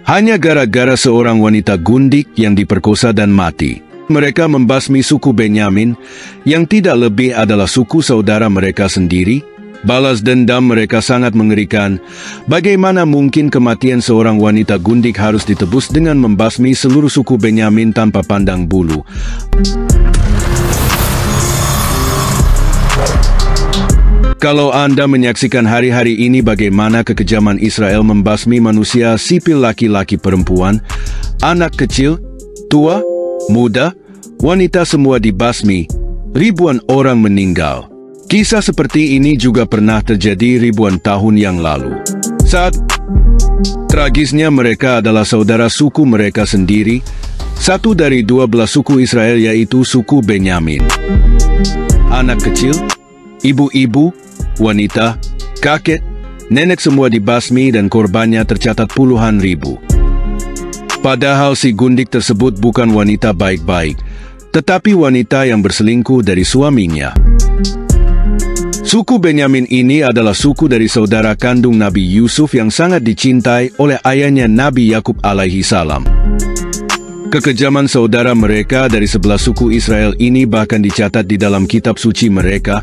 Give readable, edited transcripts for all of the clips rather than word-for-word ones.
Hanya gara-gara seorang wanita gundik yang diperkosa dan mati, mereka membasmi suku Benyamin, yang tidak lebih adalah suku saudara mereka sendiri. Balas dendam mereka sangat mengerikan. Bagaimana mungkin kematian seorang wanita gundik harus ditebus dengan membasmi seluruh suku Benyamin tanpa pandang bulu? Kalau Anda menyaksikan hari-hari ini bagaimana kekejaman Israel membasmi manusia sipil, laki-laki, perempuan, anak kecil, tua, muda, wanita, semua dibasmi, ribuan orang meninggal. Kisah seperti ini juga pernah terjadi ribuan tahun yang lalu. Saat tragisnya mereka adalah saudara suku mereka sendiri, satu dari 12 suku Israel, yaitu suku Benyamin. Anak kecil, ibu-ibu, wanita, kakek, nenek semua dibasmi dan korbannya tercatat puluhan ribu. Padahal si gundik tersebut bukan wanita baik-baik, tetapi wanita yang berselingkuh dari suaminya. Suku Benyamin ini adalah suku dari saudara kandung Nabi Yusuf yang sangat dicintai oleh ayahnya Nabi Yakub alaihi salam. Kekejaman saudara mereka dari sebelah suku Israel ini bahkan dicatat di dalam kitab suci mereka,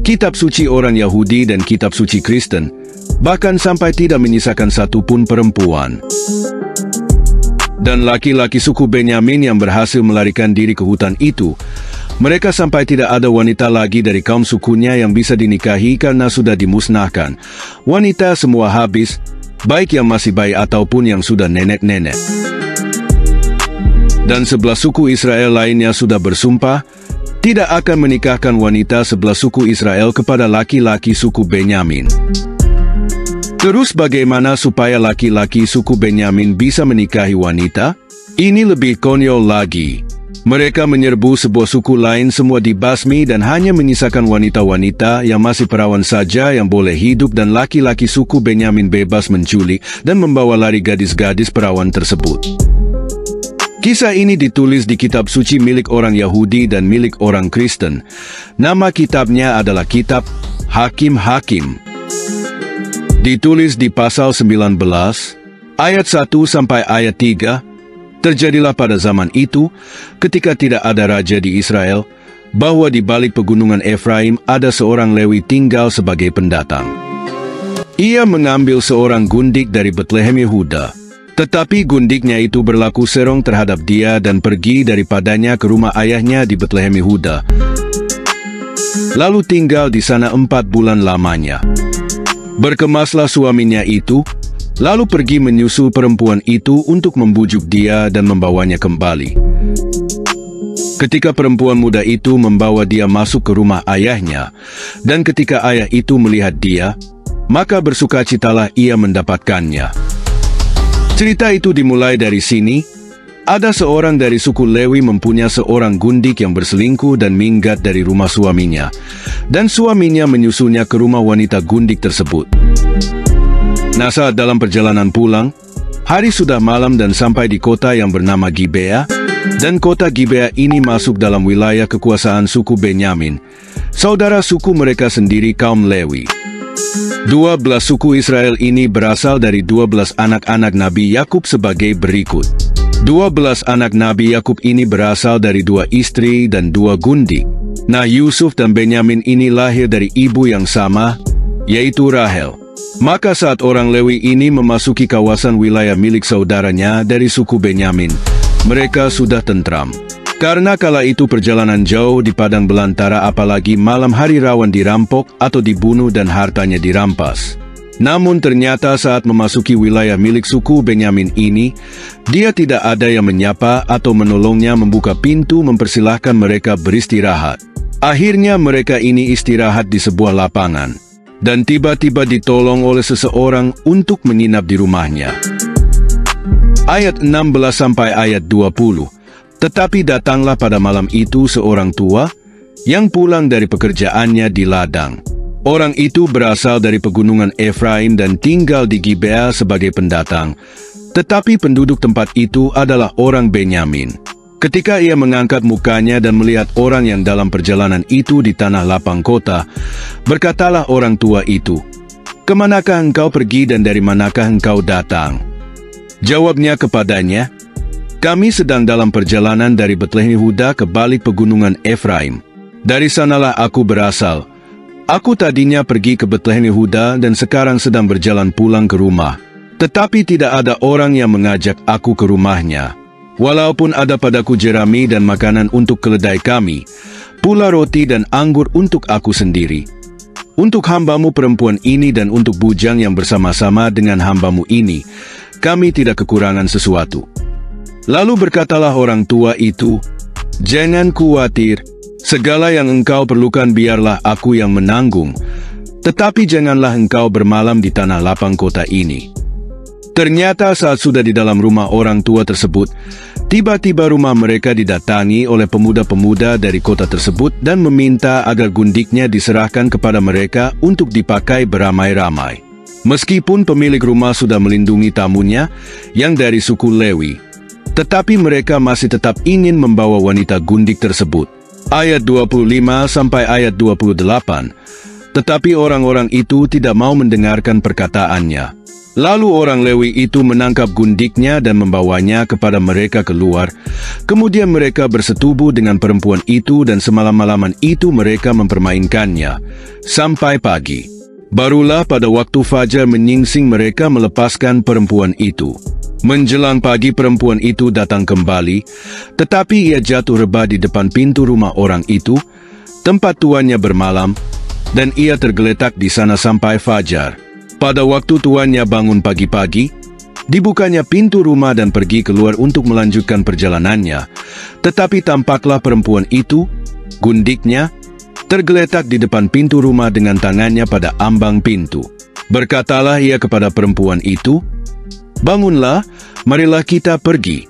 kitab suci orang Yahudi dan kitab suci Kristen, bahkan sampai tidak menyisakan satupun perempuan. Dan laki-laki suku Benyamin yang berhasil melarikan diri ke hutan itu, mereka sampai tidak ada wanita lagi dari kaum sukunya yang bisa dinikahi karena sudah dimusnahkan. Wanita semua habis, baik yang masih bayi ataupun yang sudah nenek-nenek. Dan sebelah suku Israel lainnya sudah bersumpah tidak akan menikahkan wanita sebelah suku Israel kepada laki-laki suku Benyamin. Terus bagaimana supaya laki-laki suku Benyamin bisa menikahi wanita? Ini lebih konyol lagi. Mereka menyerbu sebuah suku lain, semua dibasmi dan hanya menyisakan wanita-wanita yang masih perawan saja yang boleh hidup, dan laki-laki suku Benyamin bebas menculik dan membawa lari gadis-gadis perawan tersebut. Kisah ini ditulis di kitab suci milik orang Yahudi dan milik orang Kristen. Nama kitabnya adalah Kitab Hakim-Hakim. Ditulis di pasal 19, ayat 1 sampai ayat 3. Terjadilah pada zaman itu, ketika tidak ada raja di Israel, bahwa di balik pegunungan Efraim ada seorang Lewi tinggal sebagai pendatang. Ia mengambil seorang gundik dari Betlehem Yehuda. Tetapi gundiknya itu berlaku serong terhadap dia dan pergi daripadanya ke rumah ayahnya di Betlehem Yehuda. Lalu tinggal di sana 4 bulan lamanya. Berkemaslah suaminya itu, lalu pergi menyusul perempuan itu untuk membujuk dia dan membawanya kembali. Ketika perempuan muda itu membawa dia masuk ke rumah ayahnya, dan ketika ayah itu melihat dia, maka bersukacitalah ia mendapatkannya. Cerita itu dimulai dari sini. Ada seorang dari suku Lewi mempunyai seorang gundik yang berselingkuh dan minggat dari rumah suaminya, dan suaminya menyusulnya ke rumah wanita gundik tersebut. Nah, saat dalam perjalanan pulang, hari sudah malam dan sampai di kota yang bernama Gibea, dan kota Gibea ini masuk dalam wilayah kekuasaan suku Benyamin, saudara suku mereka sendiri kaum Lewi. 12 suku Israel ini berasal dari 12 anak-anak Nabi Yakub sebagai berikut. 12 anak Nabi Yakub ini berasal dari 2 istri dan 2 gundik. Nah, Yusuf dan Benyamin ini lahir dari ibu yang sama, yaitu Rahel. Maka saat orang Lewi ini memasuki kawasan wilayah milik saudaranya dari suku Benyamin, mereka sudah tentram. Karena kala itu perjalanan jauh di padang belantara, apalagi malam hari rawan dirampok atau dibunuh dan hartanya dirampas. Namun ternyata saat memasuki wilayah milik suku Benyamin ini, dia tidak ada yang menyapa atau menolongnya membuka pintu mempersilahkan mereka beristirahat. Akhirnya mereka ini istirahat di sebuah lapangan, dan tiba-tiba ditolong oleh seseorang untuk menginap di rumahnya. Ayat 16 sampai ayat 20. Tetapi datanglah pada malam itu seorang tua yang pulang dari pekerjaannya di ladang. Orang itu berasal dari pegunungan Efraim dan tinggal di Gibea sebagai pendatang, tetapi penduduk tempat itu adalah orang Benyamin. Ketika ia mengangkat mukanya dan melihat orang yang dalam perjalanan itu di tanah lapang kota, berkatalah orang tua itu, "Kemanakah engkau pergi dan dari manakah engkau datang?" Jawabnya kepadanya, "Kami sedang dalam perjalanan dari Betlehem Yehuda ke balik pegunungan Efraim. Dari sanalah aku berasal. Aku tadinya pergi ke Betlehem Yehuda dan sekarang sedang berjalan pulang ke rumah. Tetapi tidak ada orang yang mengajak aku ke rumahnya. Walaupun ada padaku jerami dan makanan untuk keledai kami, pula roti dan anggur untuk aku sendiri. Untuk hambamu perempuan ini dan untuk bujang yang bersama-sama dengan hambamu ini, kami tidak kekurangan sesuatu." Lalu berkatalah orang tua itu, "Jangan khawatir, segala yang engkau perlukan biarlah aku yang menanggung, tetapi janganlah engkau bermalam di tanah lapang kota ini." Ternyata saat sudah di dalam rumah orang tua tersebut, tiba-tiba rumah mereka didatangi oleh pemuda-pemuda dari kota tersebut dan meminta agar gundiknya diserahkan kepada mereka untuk dipakai beramai-ramai. Meskipun pemilik rumah sudah melindungi tamunya yang dari suku Lewi, tetapi mereka masih tetap ingin membawa wanita gundik tersebut. Ayat 25 sampai ayat 28. Tetapi orang-orang itu tidak mau mendengarkan perkataannya. Lalu orang Lewi itu menangkap gundiknya dan membawanya kepada mereka keluar. Kemudian mereka bersetubuh dengan perempuan itu dan semalam-malaman itu mereka mempermainkannya sampai pagi. Barulah pada waktu fajar menyingsing mereka melepaskan perempuan itu. Menjelang pagi perempuan itu datang kembali, tetapi ia jatuh rebah di depan pintu rumah orang itu, tempat tuannya bermalam, dan ia tergeletak di sana sampai fajar. Pada waktu tuannya bangun pagi-pagi, dibukanya pintu rumah dan pergi keluar untuk melanjutkan perjalanannya. Tetapi tampaklah perempuan itu, gundiknya, tergeletak di depan pintu rumah dengan tangannya pada ambang pintu. Berkatalah ia kepada perempuan itu, "Bangunlah, marilah kita pergi."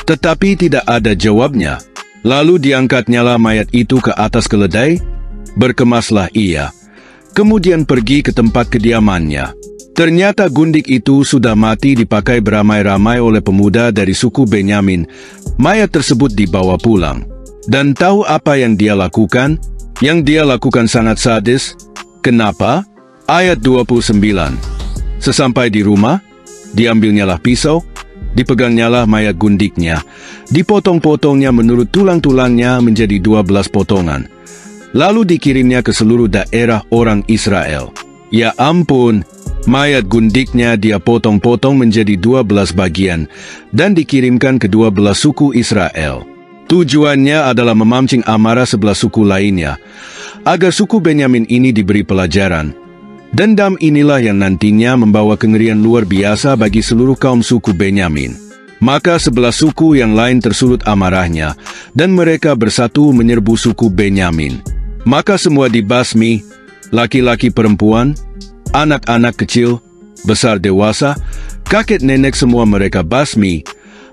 Tetapi tidak ada jawabnya. Lalu diangkatnyalah mayat itu ke atas keledai, berkemaslah ia. Kemudian pergi ke tempat kediamannya. Ternyata gundik itu sudah mati dipakai beramai-ramai oleh pemuda dari suku Benyamin. Mayat tersebut dibawa pulang. Dan tahu apa yang dia lakukan? Yang dia lakukan sangat sadis. Kenapa? Ayat 29. Sesampai di rumah, diambilnyalah pisau, dipegangnyalah mayat gundiknya, dipotong-potongnya menurut tulang-tulangnya menjadi 12 potongan. Lalu dikirimnya ke seluruh daerah orang Israel. Ya ampun, mayat gundiknya dia potong-potong menjadi 12 bagian dan dikirimkan ke 12 suku Israel. Tujuannya adalah memancing amarah sebelah suku lainnya, agar suku Benyamin ini diberi pelajaran. Dendam inilah yang nantinya membawa kengerian luar biasa bagi seluruh kaum suku Benyamin. Maka sebelah suku yang lain tersulut amarahnya, dan mereka bersatu menyerbu suku Benyamin. Maka semua dibasmi, laki-laki perempuan, anak-anak kecil, besar dewasa, kakek nenek semua mereka basmi,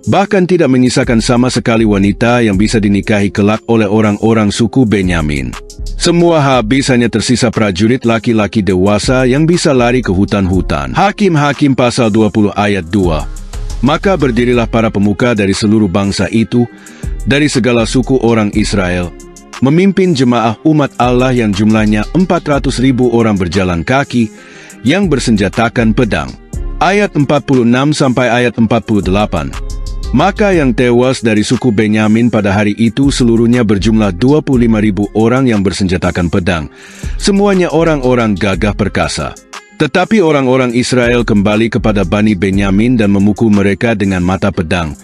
bahkan tidak menyisakan sama sekali wanita yang bisa dinikahi kelak oleh orang-orang suku Benyamin. Semua habis, hanya tersisa prajurit laki-laki dewasa yang bisa lari ke hutan-hutan. Hakim-Hakim pasal 20 ayat 2. Maka berdirilah para pemuka dari seluruh bangsa itu, dari segala suku orang Israel, memimpin jemaah umat Allah yang jumlahnya 400.000 orang berjalan kaki, yang bersenjatakan pedang. Ayat 46 sampai ayat 48. Maka yang tewas dari suku Benyamin pada hari itu seluruhnya berjumlah 25.000 orang yang bersenjatakan pedang. Semuanya orang-orang gagah perkasa. Tetapi orang-orang Israel kembali kepada Bani Benyamin dan memukul mereka dengan mata pedang.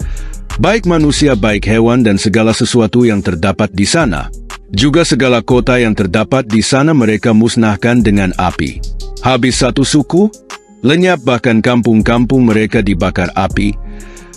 Baik manusia, baik hewan, dan segala sesuatu yang terdapat di sana. Juga segala kota yang terdapat di sana mereka musnahkan dengan api. Habis satu suku, lenyap bahkan kampung-kampung mereka dibakar api.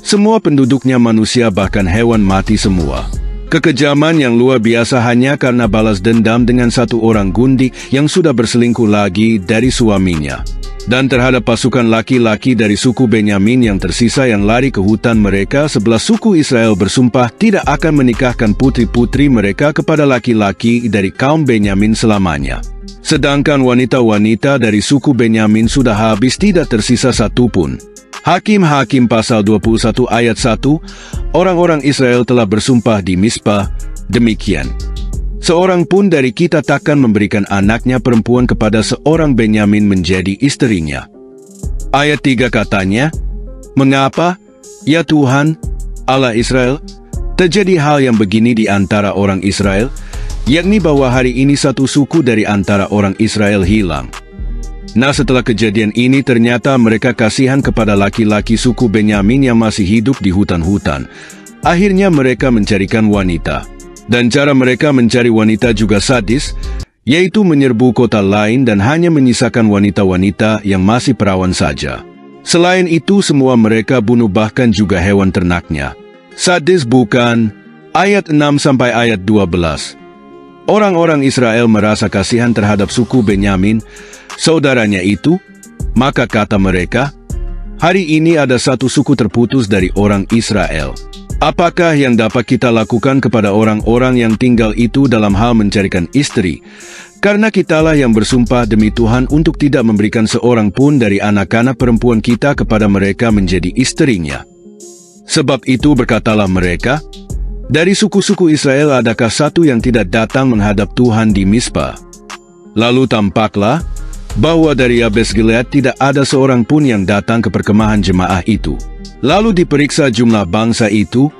Semua penduduknya manusia bahkan hewan mati semua. Kekejaman yang luar biasa hanya karena balas dendam dengan satu orang gundik yang sudah berselingkuh lagi dari suaminya. Dan terhadap pasukan laki-laki dari suku Benyamin yang tersisa yang lari ke hutan mereka, sebelah suku Israel bersumpah tidak akan menikahkan putri-putri mereka kepada laki-laki dari kaum Benyamin selamanya. Sedangkan wanita-wanita dari suku Benyamin sudah habis, tidak tersisa satupun. Hakim-Hakim pasal 21 ayat 1, orang-orang Israel telah bersumpah di Mispa, demikian. Seorang pun dari kita takkan memberikan anaknya perempuan kepada seorang Benyamin menjadi istrinya. Ayat 3 katanya, Mengapa, ya Tuhan, Allah Israel, terjadi hal yang begini di antara orang Israel, yakni bahwa hari ini satu suku dari antara orang Israel hilang. Nah, setelah kejadian ini ternyata mereka kasihan kepada laki-laki suku Benyamin yang masih hidup di hutan-hutan. Akhirnya mereka mencarikan wanita. Dan cara mereka mencari wanita juga sadis, yaitu menyerbu kota lain dan hanya menyisakan wanita-wanita yang masih perawan saja. Selain itu, semua mereka bunuh bahkan juga hewan ternaknya. Sadis bukan? Ayat 6 sampai ayat 12. Orang-orang Israel merasa kasihan terhadap suku Benyamin, saudaranya itu, maka kata mereka, hari ini ada satu suku terputus dari orang Israel. Apakah yang dapat kita lakukan kepada orang-orang yang tinggal itu dalam hal mencarikan istri? Karena kitalah yang bersumpah demi Tuhan untuk tidak memberikan seorang pun dari anak-anak perempuan kita kepada mereka menjadi istrinya. Sebab itu berkatalah mereka, dari suku-suku Israel adakah satu yang tidak datang menghadap Tuhan di Mispa? Lalu tampaklah bahwa dari Yabes Gilead tidak ada seorang pun yang datang ke perkemahan jemaah itu. Lalu diperiksa jumlah bangsa itu,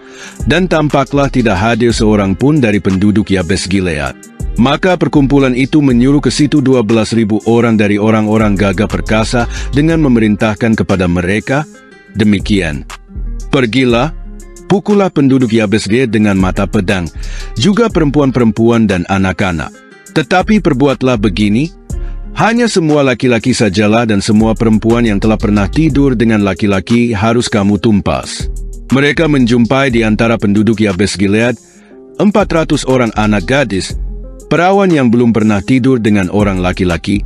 dan tampaklah tidak hadir seorang pun dari penduduk Yabes Gilead. Maka perkumpulan itu menyuruh ke situ 12.000 orang dari orang-orang gagah perkasa dengan memerintahkan kepada mereka, demikian, pergilah, pukullah penduduk Yabes Gilead dengan mata pedang, juga perempuan-perempuan dan anak-anak. Tetapi perbuatlah begini, hanya semua laki-laki sajalah dan semua perempuan yang telah pernah tidur dengan laki-laki harus kamu tumpas. Mereka menjumpai di antara penduduk Yabes Gilead 400 orang anak gadis, perawan yang belum pernah tidur dengan orang laki-laki.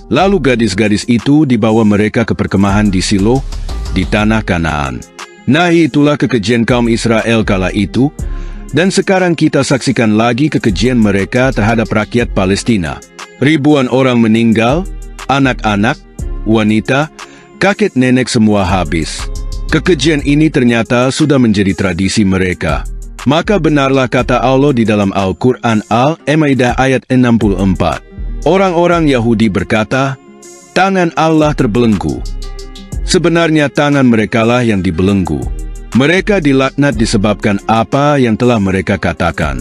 Lalu gadis-gadis itu dibawa mereka ke perkemahan di Silo, di tanah Kanaan. Nah, itulah kekejian kaum Israel kala itu, dan sekarang kita saksikan lagi kekejian mereka terhadap rakyat Palestina. Ribuan orang meninggal, anak-anak, wanita, kakek nenek semua habis. Kekejian ini ternyata sudah menjadi tradisi mereka. Maka benarlah kata Allah di dalam Al-Quran Al-Maidah ayat 64. Orang-orang Yahudi berkata, tangan Allah terbelenggu. Sebenarnya tangan merekalah yang dibelenggu. Mereka dilaknat disebabkan apa yang telah mereka katakan.